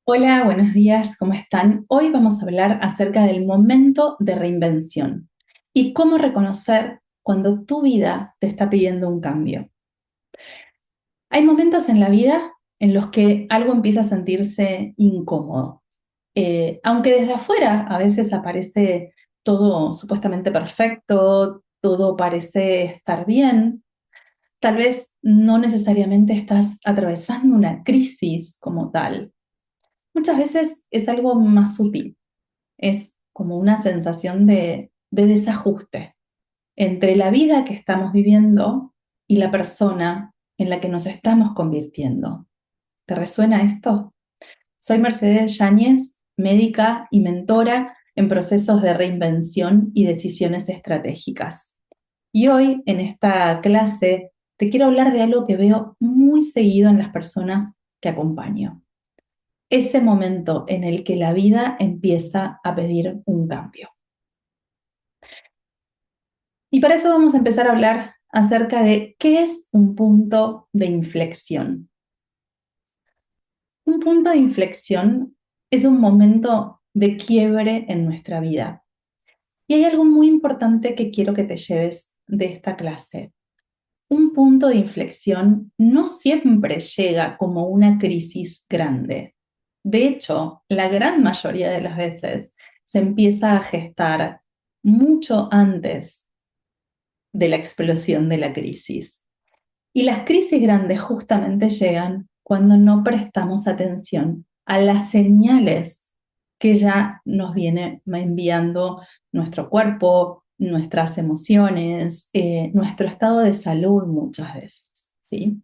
Hola, buenos días, ¿cómo están? Hoy vamos a hablar acerca del momento de reinvención y cómo reconocer cuando tu vida te está pidiendo un cambio. Hay momentos en la vida en los que algo empieza a sentirse incómodo. Aunque desde afuera a veces aparece todo supuestamente perfecto, todo parece estar bien, tal vez no necesariamente estás atravesando una crisis como tal. Muchas veces es algo más sutil. Es como una sensación de desajuste entre la vida que estamos viviendo y la persona en la que nos estamos convirtiendo. ¿Te resuena esto? Soy Mercedes Yáñez, médica y mentora en procesos de reinvención y decisiones estratégicas. Y hoy, en esta clase, te quiero hablar de algo que veo muy seguido en las personas que acompaño. Ese momento en el que la vida empieza a pedir un cambio. Y para eso vamos a empezar a hablar acerca de qué es un punto de inflexión. Un punto de inflexión es un momento de quiebre en nuestra vida. Y hay algo muy importante que quiero que te lleves de esta clase. Un punto de inflexión no siempre llega como una crisis grande. De hecho, la gran mayoría de las veces se empieza a gestar mucho antes de la explosión de la crisis. Y las crisis grandes justamente llegan cuando no prestamos atención a las señales que ya nos viene enviando nuestro cuerpo, nuestras emociones, nuestro estado de salud muchas veces, ¿sí?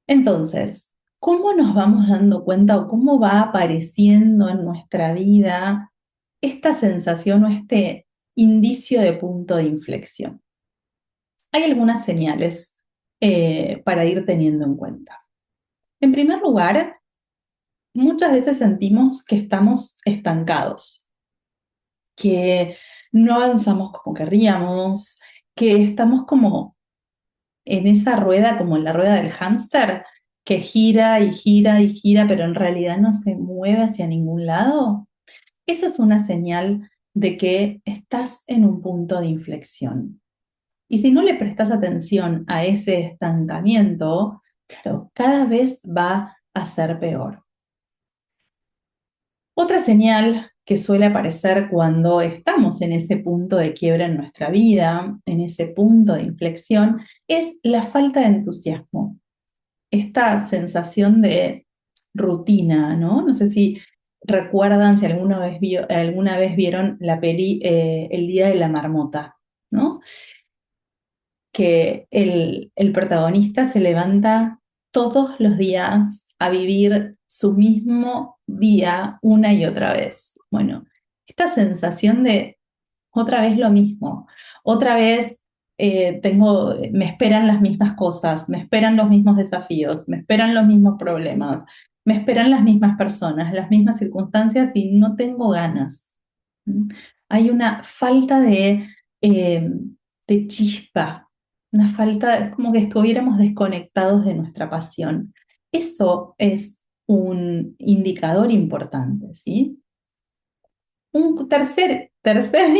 Entonces, ¿cómo nos vamos dando cuenta o cómo va apareciendo en nuestra vida esta sensación o este indicio de punto de inflexión? Hay algunas señales para ir teniendo en cuenta. En primer lugar, muchas veces sentimos que estamos estancados, que no avanzamos como querríamos, que estamos como en esa rueda, como en la rueda del hámster, que gira y gira y gira, pero en realidad no se mueve hacia ningún lado. Eso es una señal de que estás en un punto de inflexión. Y si no le prestas atención a ese estancamiento, claro, cada vez va a ser peor. Otra señal que suele aparecer cuando estamos en ese punto de quiebra en nuestra vida, en ese punto de inflexión, es la falta de entusiasmo. Esta sensación de rutina, ¿no? No sé si recuerdan, si alguna vez vieron la peli El Día de la Marmota, ¿no? Que el protagonista se levanta todos los días a vivir su mismo día una y otra vez. Bueno, esta sensación de otra vez lo mismo, otra vez me esperan las mismas cosas, me esperan los mismos desafíos, me esperan los mismos problemas, me esperan las mismas personas, las mismas circunstancias y no tengo ganas. ¿Mm? Hay una falta eh, de chispa, una falta, es como que estuviéramos desconectados de nuestra pasión. Eso es un indicador importante, ¿sí? Un tercer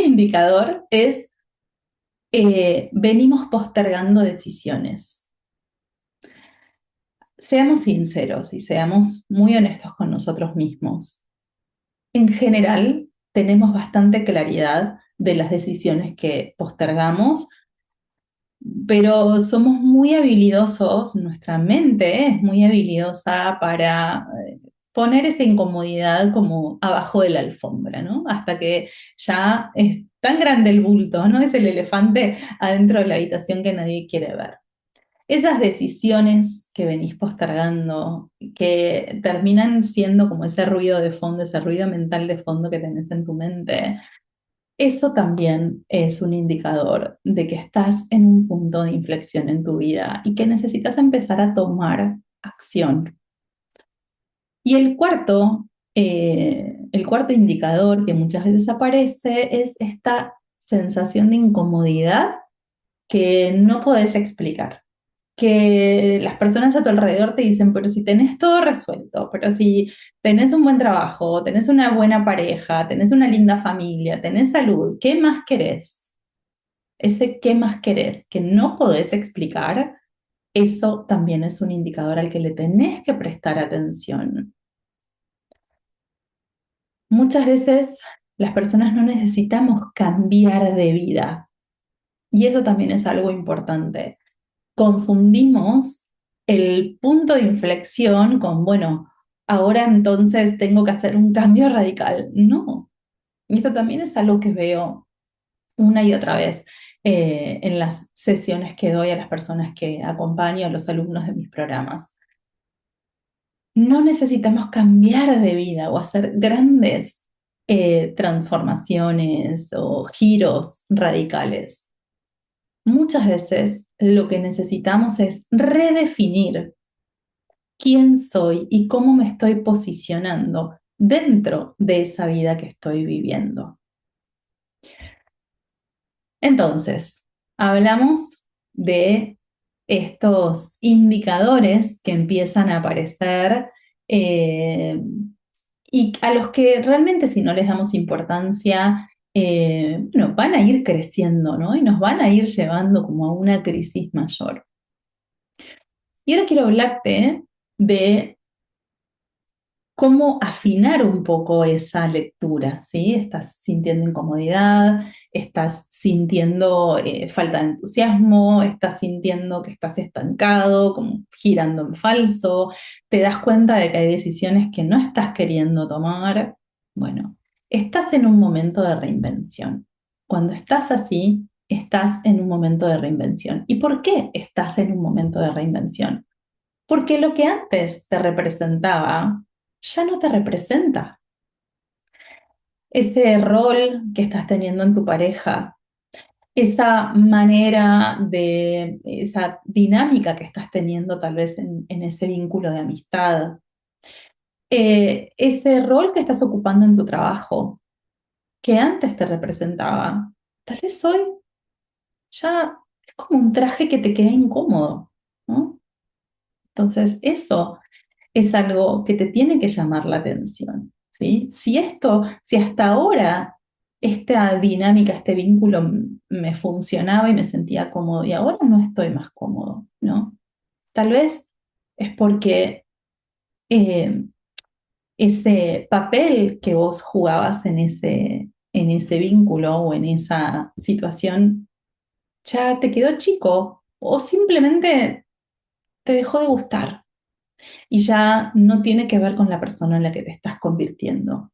indicador es venimos postergando decisiones. Seamos sinceros y seamos muy honestos con nosotros mismos. En general, tenemos bastante claridad de las decisiones que postergamos, pero somos muy habilidosos, nuestra mente es muy habilidosa para poner esa incomodidad como abajo de la alfombra, ¿no? Hasta que ya es tan grande el bulto, ¿no? Es el elefante adentro de la habitación que nadie quiere ver. Esas decisiones que venís postergando, que terminan siendo como ese ruido de fondo, ese ruido mental de fondo que tenés en tu mente, eso también es un indicador de que estás en un punto de inflexión en tu vida y que necesitas empezar a tomar acción. Y el cuarto indicador que muchas veces aparece es esta sensación de incomodidad que no podés explicar. que las personas a tu alrededor te dicen, pero si tenés todo resuelto, pero si tenés un buen trabajo, tenés una buena pareja, tenés una linda familia, tenés salud, ¿qué más querés? Ese qué más querés que no podés explicar, eso también es un indicador al que le tenés que prestar atención. Muchas veces las personas no necesitamos cambiar de vida y eso también es algo importante. Confundimos el punto de inflexión con, bueno, ahora entonces tengo que hacer un cambio radical. No, y esto también es algo que veo una y otra vez en las sesiones que doy a las personas que acompaño, a los alumnos de mis programas. No necesitamos cambiar de vida o hacer grandes transformaciones o giros radicales. Muchas veces lo que necesitamos es redefinir quién soy y cómo me estoy posicionando dentro de esa vida que estoy viviendo. Entonces, hablamos de estos indicadores que empiezan a aparecer eh, y a los que realmente si no les damos importancia, bueno, van a ir creciendo, ¿no? Y nos van a ir llevando como a una crisis mayor. Y ahora quiero hablarte de cómo afinar un poco esa lectura, ¿sí? Estás sintiendo incomodidad, estás sintiendo falta de entusiasmo, estás sintiendo que estás estancado, como girando en falso, te das cuenta de que hay decisiones que no estás queriendo tomar. Bueno, estás en un momento de reinvención. Cuando estás así, estás en un momento de reinvención. ¿Y por qué estás en un momento de reinvención? Porque lo que antes te representaba ya no te representa. Ese rol que estás teniendo en tu pareja, esa manera de, esa dinámica que estás teniendo tal vez en ese vínculo de amistad, ese rol que estás ocupando en tu trabajo, que antes te representaba, tal vez hoy ya es como un traje que te queda incómodo, ¿no? Entonces, eso es algo que te tiene que llamar la atención, ¿sí? Si hasta ahora esta dinámica, este vínculo me funcionaba y me sentía cómodo y ahora no estoy más cómodo, ¿no? Tal vez es porque eh, ese papel que vos jugabas en ese vínculo o en esa situación ya te quedó chico o simplemente te dejó de gustar y ya no tiene que ver con la persona en la que te estás convirtiendo.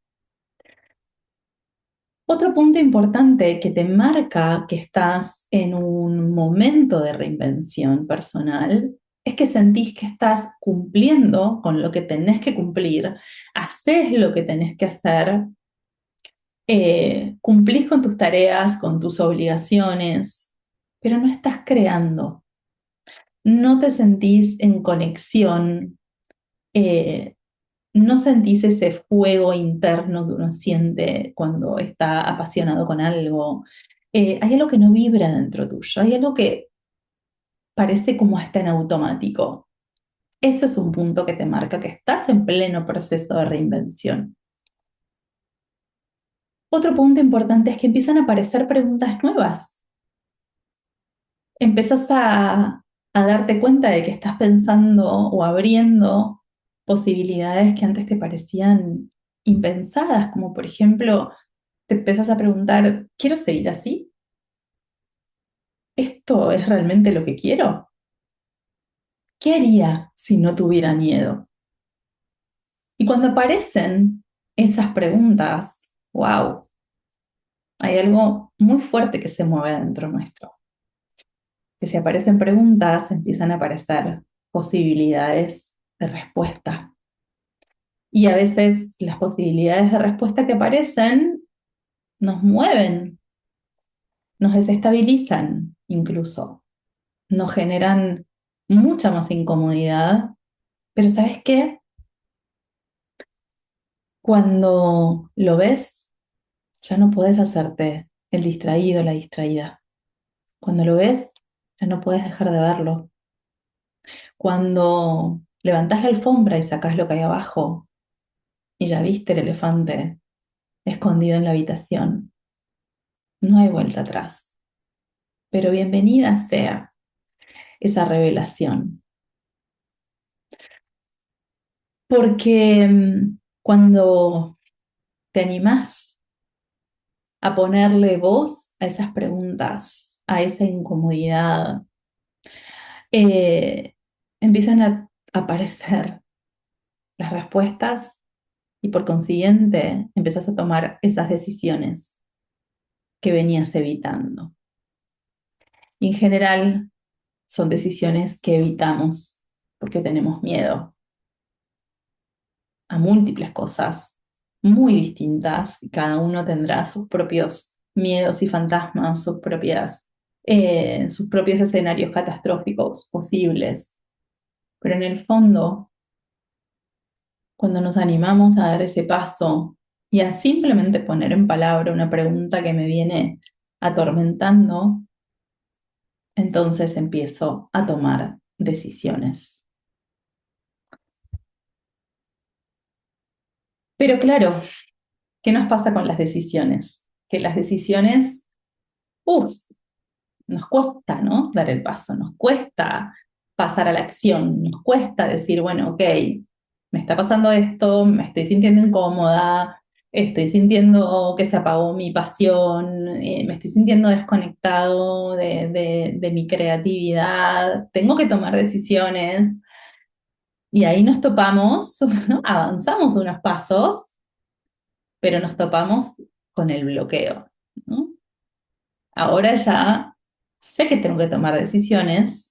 Otro punto importante que te marca que estás en un momento de reinvención personal es que sentís que estás cumpliendo con lo que tenés que cumplir, haces lo que tenés que hacer, cumplís con tus tareas, con tus obligaciones, pero no estás creando, no te sentís en conexión, eh, no sentís ese fuego interno que uno siente cuando está apasionado con algo. Hay algo que no vibra dentro tuyo, hay algo que parece como está en automático. Eso es un punto que te marca que estás en pleno proceso de reinvención. Otro punto importante es que empiezan a aparecer preguntas nuevas. Empezás a darte cuenta de que estás pensando o abriendo posibilidades que antes te parecían impensadas, como por ejemplo, te empezás a preguntar, ¿quiero seguir así? ¿Esto es realmente lo que quiero? ¿Qué haría si no tuviera miedo? Y cuando aparecen esas preguntas, wow, hay algo muy fuerte que se mueve dentro nuestro. Que si aparecen preguntas, empiezan a aparecer posibilidades de respuesta. Y a veces las posibilidades de respuesta que aparecen nos mueven, nos desestabilizan incluso, nos generan mucha más incomodidad. Pero ¿sabes qué? Cuando lo ves, ya no puedes hacerte el distraído, la distraída. Cuando lo ves, ya no puedes dejar de verlo. Cuando levantás la alfombra y sacás lo que hay abajo y ya viste el elefante escondido en la habitación, no hay vuelta atrás. Pero bienvenida sea esa revelación. Porque cuando te animás a ponerle voz a esas preguntas, a esa incomodidad, eh, empiezan a aparecer las respuestas y por consiguiente empezás a tomar esas decisiones que venías evitando. Y en general son decisiones que evitamos porque tenemos miedo a múltiples cosas muy distintas y cada uno tendrá sus propios miedos y fantasmas, sus propios escenarios catastróficos posibles. Pero en el fondo, cuando nos animamos a dar ese paso y a simplemente poner en palabra una pregunta que me viene atormentando, entonces empiezo a tomar decisiones. Pero claro, ¿qué nos pasa con las decisiones? Que las decisiones, uff, nos cuesta, ¿no? Dar el paso, nos cuesta pasar a la acción, nos cuesta decir, bueno, ok, me está pasando esto, me estoy sintiendo incómoda, estoy sintiendo que se apagó mi pasión, me estoy sintiendo desconectado de mi creatividad, tengo que tomar decisiones y ahí nos topamos, ¿no? Avanzamos unos pasos, pero nos topamos con el bloqueo, ¿no? Ahora ya sé que tengo que tomar decisiones,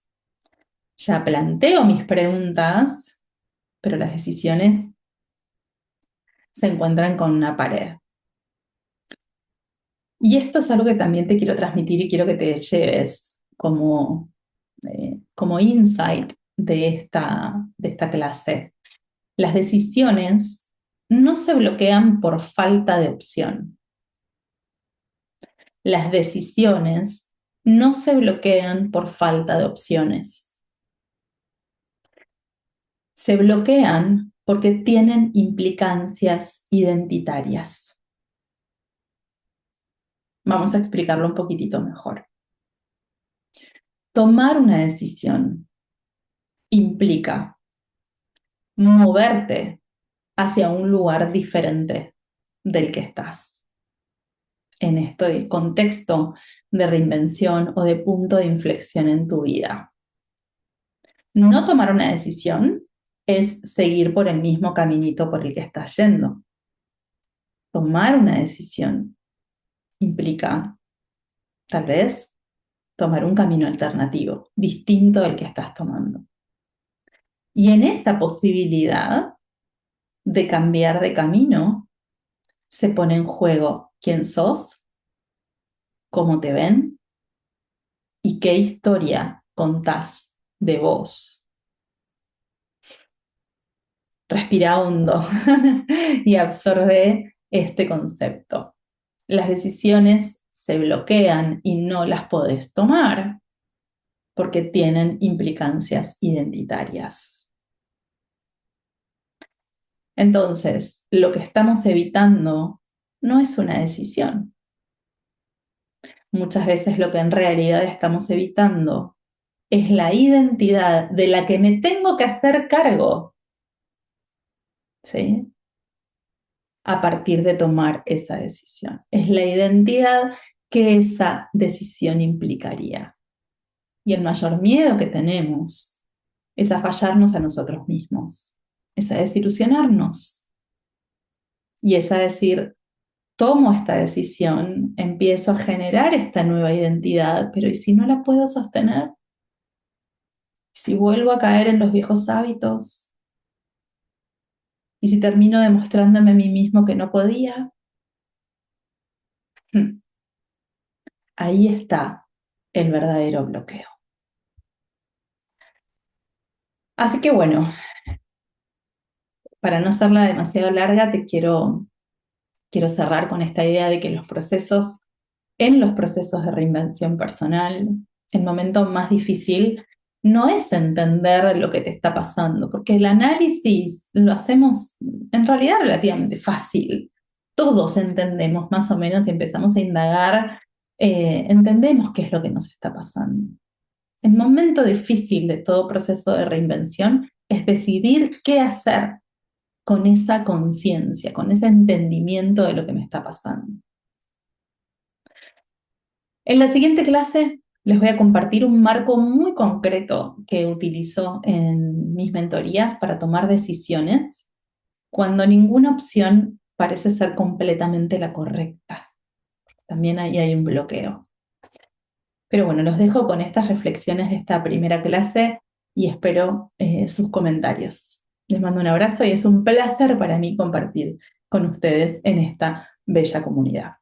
ya planteo mis preguntas, pero las decisiones se encuentran con una pared. Y esto es algo que también te quiero transmitir y quiero que te lleves como insight de esta clase. Las decisiones no se bloquean por falta de opción. Las decisiones no se bloquean por falta de opciones. Se bloquean porque tienen implicancias identitarias. Vamos a explicarlo un poquitito mejor. Tomar una decisión implica moverte hacia un lugar diferente del que estás. En este contexto de reinvención o de punto de inflexión en tu vida. No tomar una decisión es seguir por el mismo caminito por el que estás yendo. Tomar una decisión implica, tal vez, tomar un camino alternativo, distinto del que estás tomando. Y en esa posibilidad de cambiar de camino, se pone en juego quién sos, cómo te ven y qué historia contás de vos. Respira hondo y absorbe este concepto. Las decisiones se bloquean y no las podés tomar porque tienen implicancias identitarias. Entonces, lo que estamos evitando no es una decisión. Muchas veces lo que en realidad estamos evitando es la identidad de la que me tengo que hacer cargo, ¿sí? A partir de tomar esa decisión. Es la identidad que esa decisión implicaría. Y el mayor miedo que tenemos es a fallarnos a nosotros mismos, es a desilusionarnos y es a decir, tomo esta decisión, empiezo a generar esta nueva identidad, pero ¿y si no la puedo sostener? ¿Si vuelvo a caer en los viejos hábitos? ¿Y si termino demostrándome a mí mismo que no podía? Ahí está el verdadero bloqueo. Así que bueno, para no hacerla demasiado larga, quiero cerrar con esta idea de que en los procesos de reinvención personal, el momento más difícil no es entender lo que te está pasando, porque el análisis lo hacemos en realidad relativamente fácil. Todos entendemos más o menos y empezamos a indagar, entendemos qué es lo que nos está pasando. El momento difícil de todo proceso de reinvención es decidir qué hacer con esa conciencia, con ese entendimiento de lo que me está pasando. En la siguiente clase les voy a compartir un marco muy concreto que utilizo en mis mentorías para tomar decisiones cuando ninguna opción parece ser completamente la correcta. También ahí hay un bloqueo. Pero bueno, los dejo con estas reflexiones de esta primera clase y espero sus comentarios. Les mando un abrazo y es un placer para mí compartir con ustedes en esta bella comunidad.